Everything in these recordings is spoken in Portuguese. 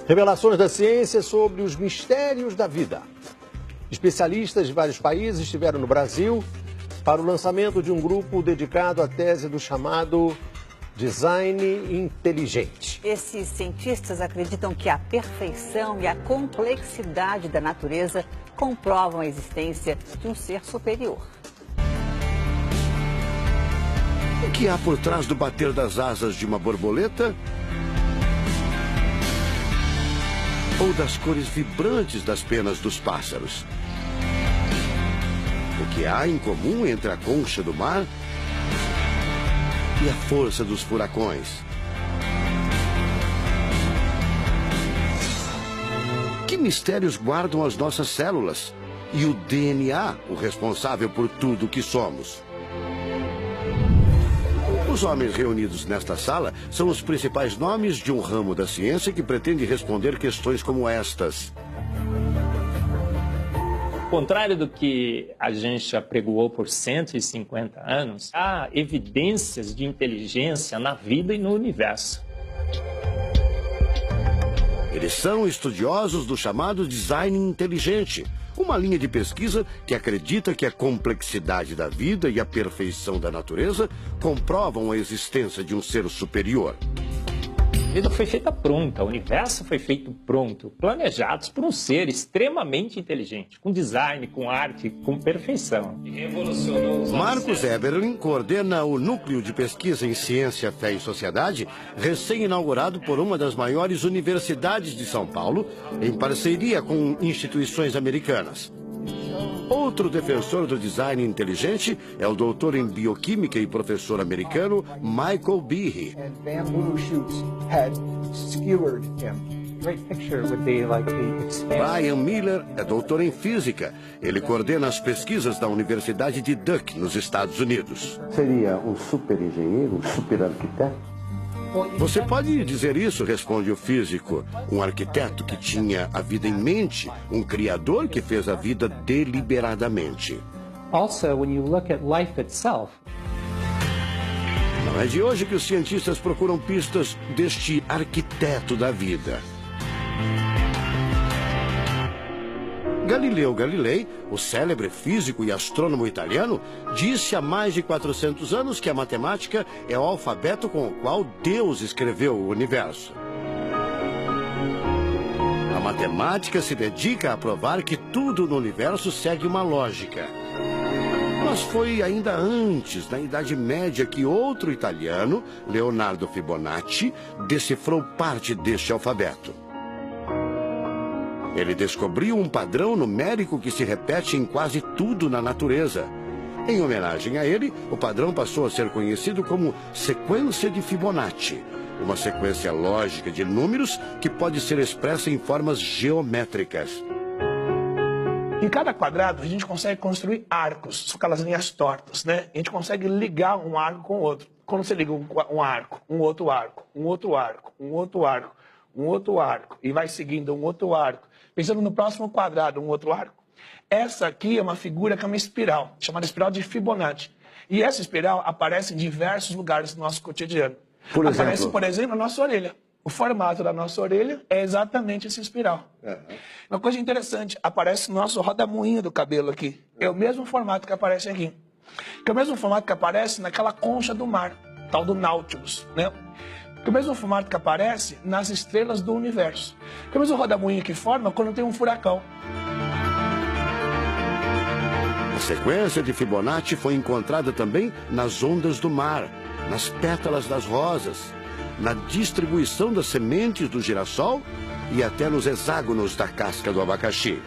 Revelações da ciência sobre os mistérios da vida. Especialistas de vários países estiveram no Brasil para o lançamento de um grupo dedicado à tese do chamado design inteligente. Esses cientistas acreditam que a perfeição e a complexidade da natureza comprovam a existência de um ser superior. O que há por trás do bater das asas de uma borboleta? Ou das cores vibrantes das penas dos pássaros? O que há em comum entre a concha do mar e a força dos furacões? Que mistérios guardam as nossas células e o DNA, o responsável por tudo que somos? Os homens reunidos nesta sala são os principais nomes de um ramo da ciência que pretende responder questões como estas. Ao contrário do que a gente apregoou por 150 anos, há evidências de inteligência na vida e no universo. Eles são estudiosos do chamado design inteligente, uma linha de pesquisa que acredita que a complexidade da vida e a perfeição da natureza comprovam a existência de um ser superior. A vida foi feita pronta, o universo foi feito pronto, planejados por um ser extremamente inteligente, com design, com arte, com perfeição. Marcos Eberlin coordena o Núcleo de Pesquisa em Ciência, Fé e Sociedade, recém-inaugurado por uma das maiores universidades de São Paulo, em parceria com instituições americanas. Outro defensor do design inteligente é o doutor em bioquímica e professor americano Michael Behe. Brian Miller é doutor em física. Ele coordena as pesquisas da Universidade de Duke, nos Estados Unidos. Seria um super engenheiro, um super arquiteto? Você pode dizer isso, responde o físico. Um arquiteto que tinha a vida em mente, um criador que fez a vida deliberadamente. Also, when you look at life itself, não é de hoje que os cientistas procuram pistas deste arquiteto da vida. Galileu Galilei, o célebre físico e astrônomo italiano, disse há mais de 400 anos que a matemática é o alfabeto com o qual Deus escreveu o universo. A matemática se dedica a provar que tudo no universo segue uma lógica. Mas foi ainda antes, na Idade Média, que outro italiano, Leonardo Fibonacci, decifrou parte deste alfabeto. Ele descobriu um padrão numérico que se repete em quase tudo na natureza. Em homenagem a ele, o padrão passou a ser conhecido como sequência de Fibonacci, uma sequência lógica de números que pode ser expressa em formas geométricas. Em cada quadrado, a gente consegue construir arcos, são aquelas linhas tortas, né? A gente consegue ligar um arco com o outro. Quando você liga um arco, um outro arco, um outro arco, um outro arco, um outro arco, e vai seguindo um outro arco, pensando no próximo quadrado, um outro arco. Essa aqui é uma figura que é uma espiral, chamada espiral de Fibonacci. E essa espiral aparece em diversos lugares do nosso cotidiano. Aparece, por exemplo, na nossa orelha. O formato da nossa orelha é exatamente essa espiral. Uma coisa interessante, aparece no nosso rodamuinho do cabelo aqui. É o mesmo formato que aparece aqui. Que é o mesmo formato que aparece naquela concha do mar, tal do Nautilus, né? Que é o mesmo formato que aparece nas estrelas do universo. Que é o mesmo rodamuinho que forma quando tem um furacão. A sequência de Fibonacci foi encontrada também nas ondas do mar, nas pétalas das rosas, na distribuição das sementes do girassol e até nos hexágonos da casca do abacaxi.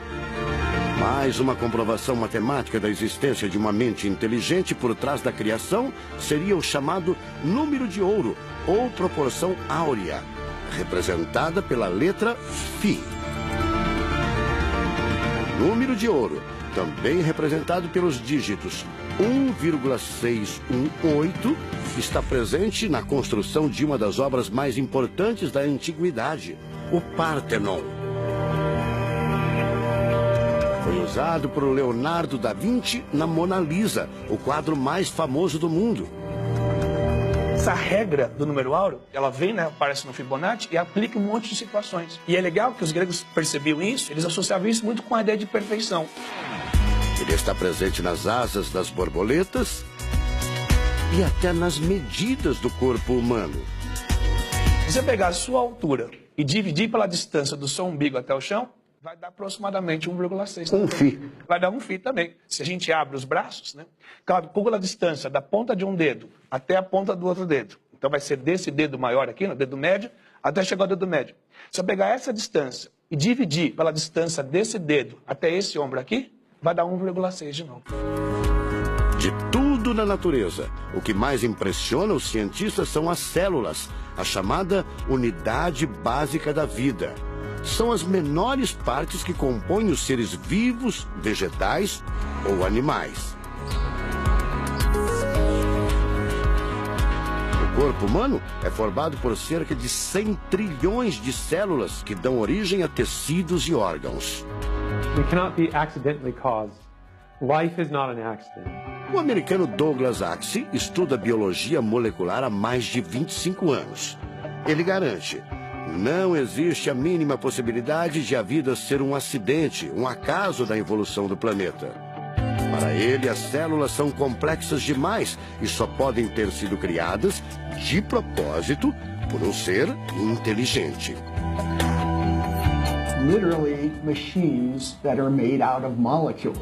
Mais uma comprovação matemática da existência de uma mente inteligente por trás da criação seria o chamado número de ouro, ou proporção áurea, representada pela letra Φ. O número de ouro, também representado pelos dígitos 1,618, está presente na construção de uma das obras mais importantes da antiguidade, o Partenon. Foi usado por Leonardo da Vinci na Mona Lisa, o quadro mais famoso do mundo. essa regra do número áureo, ela vem, né, aparece no Fibonacci e aplica em um monte de situações. E é legal que os gregos percebiam isso, eles associavam isso muito com a ideia de perfeição. Ele está presente nas asas das borboletas e até nas medidas do corpo humano. Se você pegar a sua altura e dividir pela distância do seu umbigo até o chão, vai dar aproximadamente 1,6. Um φ. Vai dar um φ também. Se a gente abre os braços, né, calcula a distância da ponta de um dedo até a ponta do outro dedo. Então vai ser desse dedo maior aqui, no dedo médio, até chegar ao dedo médio. Se eu pegar essa distância e dividir pela distância desse dedo até esse ombro aqui, vai dar 1,6 de novo. De tudo na natureza, o que mais impressiona os cientistas são as células, a chamada unidade básica da vida. São as menores partes que compõem os seres vivos, vegetais ou animais. O corpo humano é formado por cerca de 100 trilhões de células que dão origem a tecidos e órgãos. We cannot be accidentally caused. Life is not an accident. O americano Douglas Axie estuda biologia molecular há mais de 25 anos. Ele garante: não existe a mínima possibilidade de a vida ser um acidente, um acaso da evolução do planeta. Para ele, as células são complexas demais e só podem ter sido criadas de propósito por um ser inteligente. Literally machines that are made out of molecules.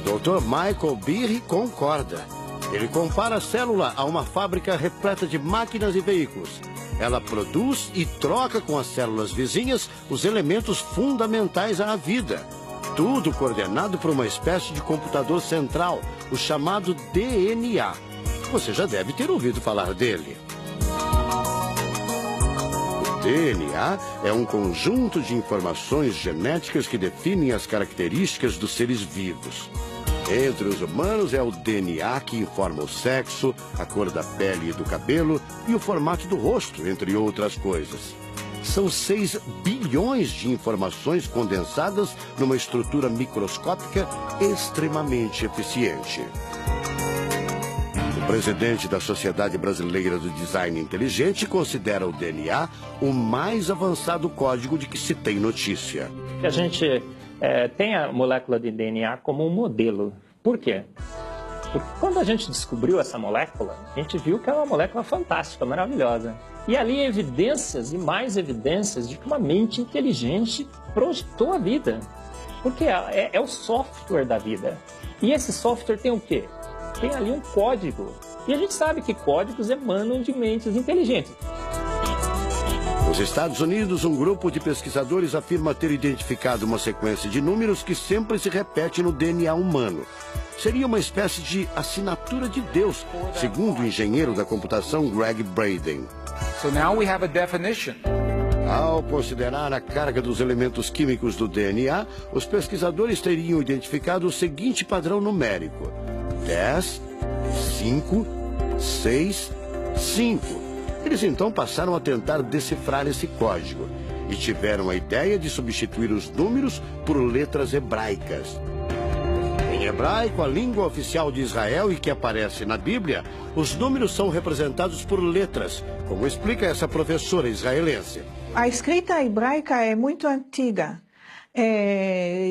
Dr. Michael Behe concorda. Ele compara a célula a uma fábrica repleta de máquinas e veículos. Ela produz e troca com as células vizinhas os elementos fundamentais à vida. Tudo coordenado por uma espécie de computador central, o chamado DNA. Você já deve ter ouvido falar dele. O DNA é um conjunto de informações genéticas que definem as características dos seres vivos. Entre os humanos é o DNA que informa o sexo, a cor da pele e do cabelo e o formato do rosto, entre outras coisas. São 6 bilhões de informações condensadas numa estrutura microscópica extremamente eficiente. O presidente da Sociedade Brasileira do Design Inteligente considera o DNA o mais avançado código de que se tem notícia. A gente tem a molécula de DNA como um modelo. Por quê? Porque quando a gente descobriu essa molécula, a gente viu que é uma molécula fantástica, maravilhosa. E ali evidências e mais evidências de que uma mente inteligente projetou a vida. Porque é o software da vida. E esse software tem o quê? Tem ali um código. E a gente sabe que códigos emanam de mentes inteligentes. Nos Estados Unidos, um grupo de pesquisadores afirma ter identificado uma sequência de números que sempre se repete no DNA humano. Seria uma espécie de assinatura de Deus, segundo o engenheiro da computação Greg Braden. So now we have a definition. Ao considerar a carga dos elementos químicos do DNA, os pesquisadores teriam identificado o seguinte padrão numérico: 10, 5, 6, 5. Eles então passaram a tentar decifrar esse código e tiveram a ideia de substituir os números por letras hebraicas. Em hebraico, a língua oficial de Israel e que aparece na Bíblia, os números são representados por letras, como explica essa professora israelense. A escrita hebraica é muito antiga.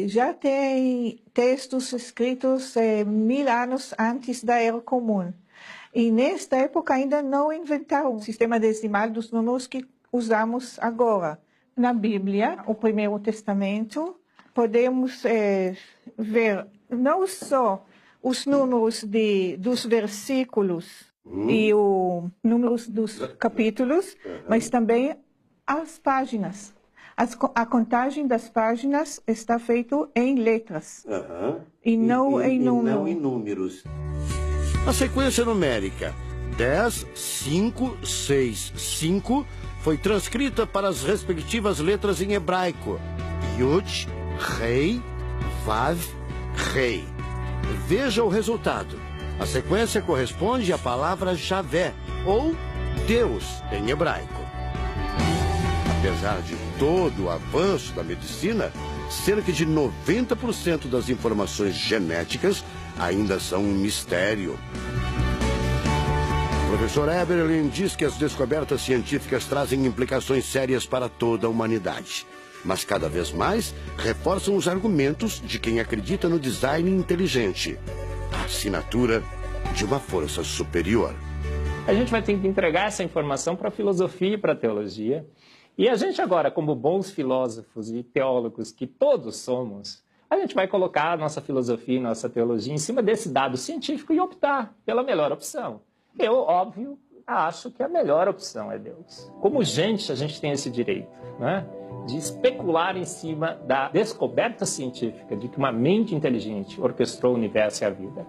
Já tem textos escritos 1000 anos antes da Era Comum. E nesta época ainda não inventaram o sistema decimal dos números que usamos agora. Na Bíblia, o Primeiro Testamento, podemos ver não só os números dos versículos e os números dos capítulos, mas também as páginas. A contagem das páginas está feita em letras e não em números. A sequência numérica 10, 5, 6, 5 foi transcrita para as respectivas letras em hebraico: Yud, Rei, Vav, Rei. Veja o resultado. A sequência corresponde à palavra Javé, ou Deus, em hebraico. Apesar de todo o avanço da medicina, cerca de 90% das informações genéticas ainda são um mistério. professor Eberlin diz que as descobertas científicas trazem implicações sérias para toda a humanidade, mas cada vez mais reforçam os argumentos de quem acredita no design inteligente, a assinatura de uma força superior. A gente vai ter que entregar essa informação para a filosofia e para a teologia. E a gente agora, como bons filósofos e teólogos que todos somos, a gente vai colocar a nossa filosofia e nossa teologia em cima desse dado científico e optar pela melhor opção. Eu, óbvio, acho que a melhor opção é Deus. Como gente, a gente tem esse direito, né, de especular em cima da descoberta científica de que uma mente inteligente orquestrou o universo e a vida.